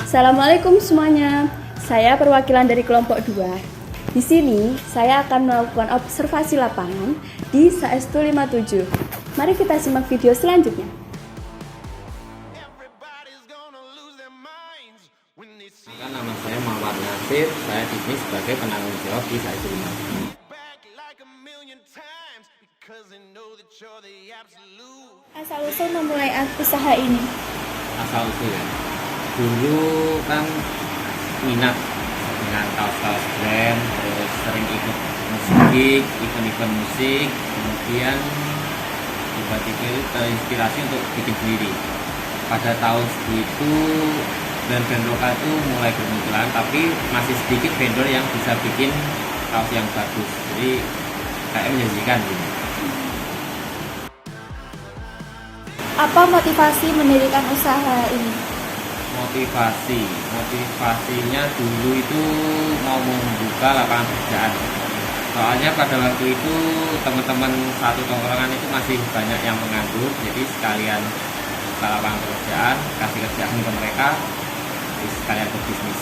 Assalamualaikum semuanya. Saya perwakilan dari kelompok 2. Di sini saya akan melakukan observasi lapangan di Saestu 57. Mari kita simak video selanjutnya. Nama saya Muhammad Nasir, saya di sebagai penanggung jawab di Saestu 57. Asal-usul memulai usaha ini. Asal-usul ya. Dulu kan minat dengan kaos-kaos brand, terus sering ikut musik, event-event musik, kemudian tiba-tiba terinspirasi untuk bikin sendiri. Pada tahun segitu brand-brand lokal itu mulai bermunculan, tapi masih sedikit vendor yang bisa bikin kaos yang bagus. Jadi kayak menjanjikan gitu. Apa motivasi mendirikan usaha ini? Motivasinya dulu itu mau membuka lapangan pekerjaan. Soalnya pada waktu itu teman-teman satu tongkrongan itu masih banyak yang menganggur, jadi sekalian buka lapangan pekerjaan, kasih kerjaan ke mereka, terus sekalian berbisnis.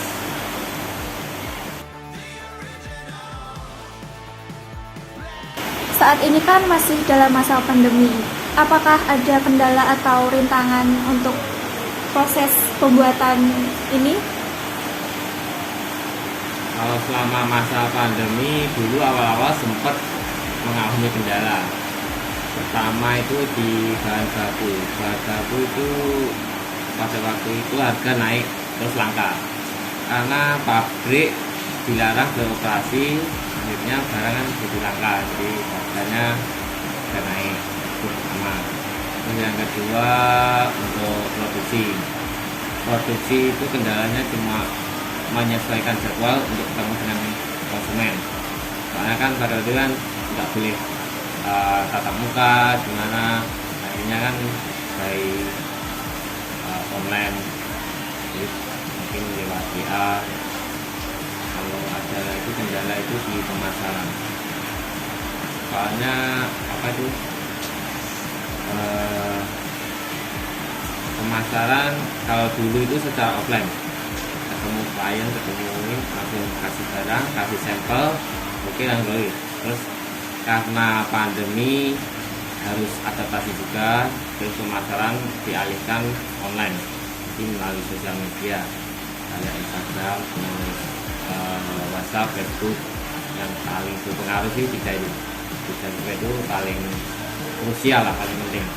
Saat ini kan masih dalam masa pandemi. Apakah ada kendala atau rintangan untuk proses pembuatan ini? Kalau selama masa pandemi dulu awal-awal sempat mengalami kendala. Pertama itu di bahan baku. Bahan baku itu pada waktu itu harga naik terus langka. Karena pabrik dilarang beroperasi, akhirnya barang kan jadi langka, jadi harganya sudah naik. Itu pertama. Terus yang kedua untuk produksi itu kendalanya cuma menyesuaikan jadwal untuk ketemu dengan konsumen. Soalnya kan pada waktu kan nggak boleh tatap muka, gimana akhirnya kan by online, jadi mungkin lewat WA. Kalau ada itu kendala itu di pemasaran. Soalnya apa itu? Pemasaran kalau dulu itu secara offline, ketemu klien, ketemu ini, langsung kasih barang, kasih sampel, oke langsung beli. Terus karena pandemi harus adaptasi juga, terus pemasaran dialihkan online, jadi melalui sosial media kayak Instagram, terus WhatsApp, Facebook. Yang paling berpengaruh sih tiga itu paling krusial lah, paling penting.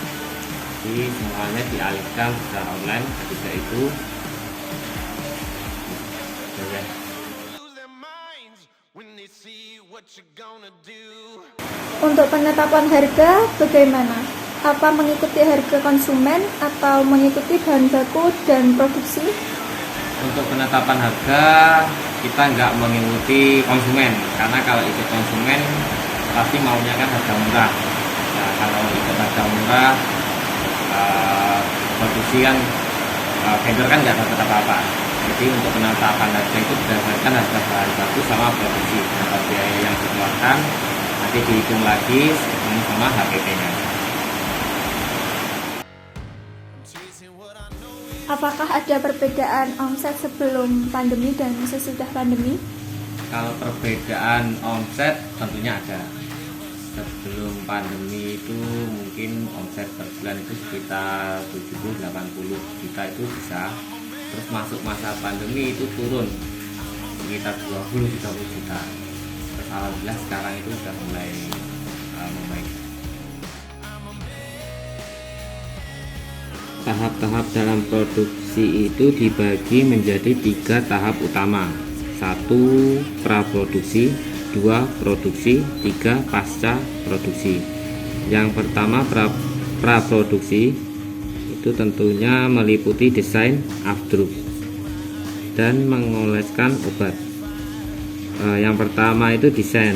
Jadi semuanya dialihkan secara online ketika itu. Untuk penetapan harga bagaimana? Apa mengikuti harga konsumen atau mengikuti bahan baku dan produksi? Untuk penetapan harga kita nggak mengikuti konsumen, karena kalau ikut konsumen pasti maunya kan harga murah. Nah, kalau ikut harga murah, produksi kan vendor kan nggak dapat apa-apa. Jadi untuk penetapan harga itu berdasarkan harga bahan baku sama produksi. Nah, biaya yang dikeluarkan nanti dihitung lagi ketemu sama HPP-nya. Apakah ada perbedaan omset sebelum pandemi dan sesudah pandemi? Kalau perbedaan omset tentunya ada. Sebelum pandemi itu mungkin omset per bulan itu sekitar 70-80 juta itu bisa. Terus masuk masa pandemi itu turun sekitar 20-30 juta. Terus alhamdulillah sekarang itu sudah mulai membaik. Tahap-tahap dalam produksi itu dibagi menjadi 3 tahap utama. 1 praproduksi, 2 produksi, 3 pasca produksi. Yang pertama praproduksi itu tentunya meliputi desain afdruk dan mengoleskan obat. Yang pertama itu desain.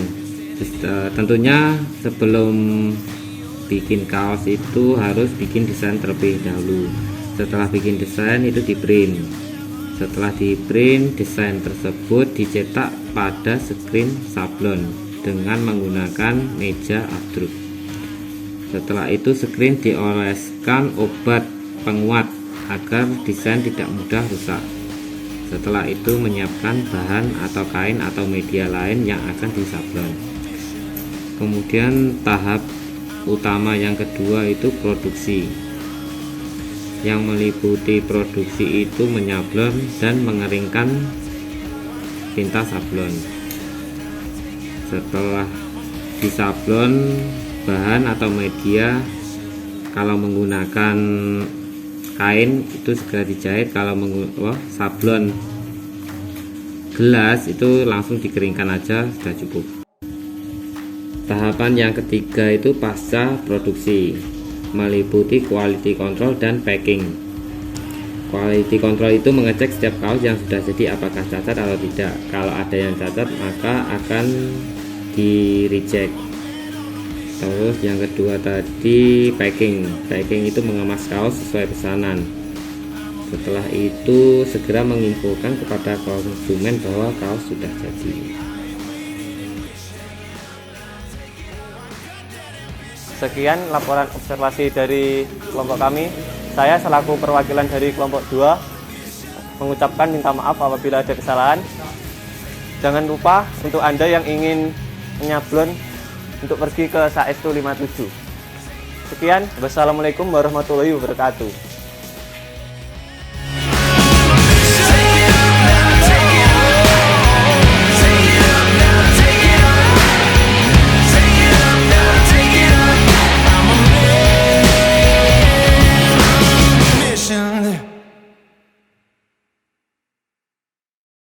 Tentunya sebelum bikin kaos itu harus bikin desain terlebih dahulu. Setelah bikin desain itu di print. Setelah di print, desain tersebut dicetak pada screen sablon dengan menggunakan meja afdruk. Setelah itu screen dioleskan obat penguat agar desain tidak mudah rusak. Setelah itu menyiapkan bahan atau kain atau media lain yang akan disablon. Kemudian tahap utama yang kedua itu produksi. Yang meliputi produksi itu menyablon dan mengeringkan tinta sablon. Setelah disablon bahan atau media, kalau menggunakan kain itu segera dijahit, kalau sablon gelas itu langsung dikeringkan aja sudah cukup. Tahapan yang ketiga itu pasca produksi, meliputi quality control dan packing. Quality control itu mengecek setiap kaos yang sudah jadi apakah cacat atau tidak. Kalau ada yang cacat maka akan di reject. Terus yang kedua tadi packing. Packing itu mengemas kaos sesuai pesanan. Setelah itu segera menginfokan kepada konsumen bahwa kaos sudah jadi. Sekian laporan observasi dari kelompok kami. Saya selaku perwakilan dari kelompok 2 mengucapkan minta maaf apabila ada kesalahan. Jangan lupa untuk Anda yang ingin menyablon untuk pergi ke Saestu 57. Sekian, wassalamualaikum warahmatullahi wabarakatuh.